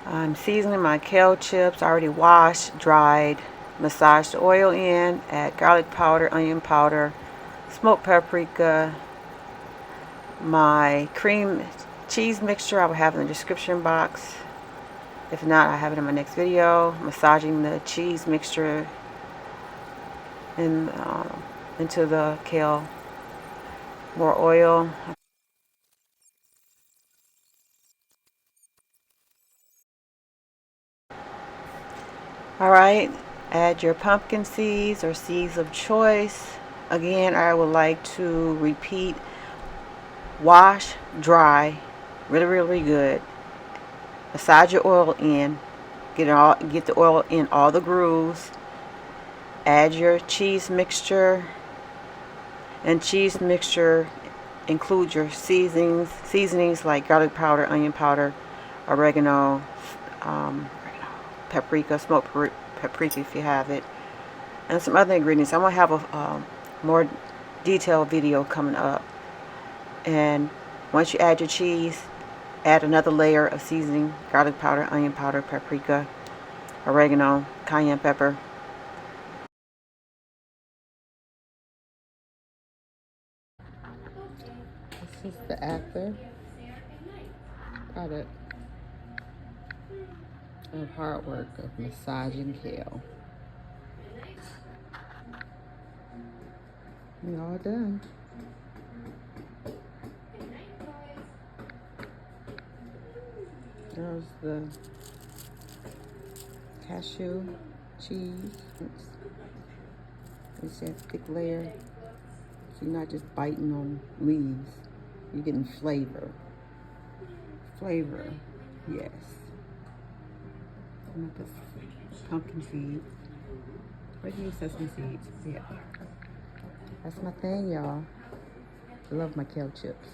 I'm seasoning my kale chips, already washed, dried. Massage the oil in, add garlic powder, onion powder, smoked paprika, my cream cheese mixture I will have in the description box. If not, I have it in my next video. Massaging the cheese mixture in, into the kale. More oil. Alright, add your pumpkin seeds or seeds of choice. Again, I would like to repeat: wash, dry, really good. Massage your oil in. Get the oil in all the grooves. Add your cheese mixture. And cheese mixture includes your seasonings like garlic powder, onion powder, oregano, paprika, smoked paprika if you have it, and some other ingredients. I'm going to have a more detailed video coming up. And once you add your cheese, add another layer of seasoning: garlic powder, onion powder, paprika, oregano, cayenne pepper. This is the after product of hard work of massaging kale. We're all done. There's the cashew cheese. It's that thick layer, so you're not just biting on leaves. You're getting flavor. Flavor, yes. I'm gonna put pumpkin seeds. Where'd you use sesame seeds? Yeah. That's my thing, y'all. I love my kale chips.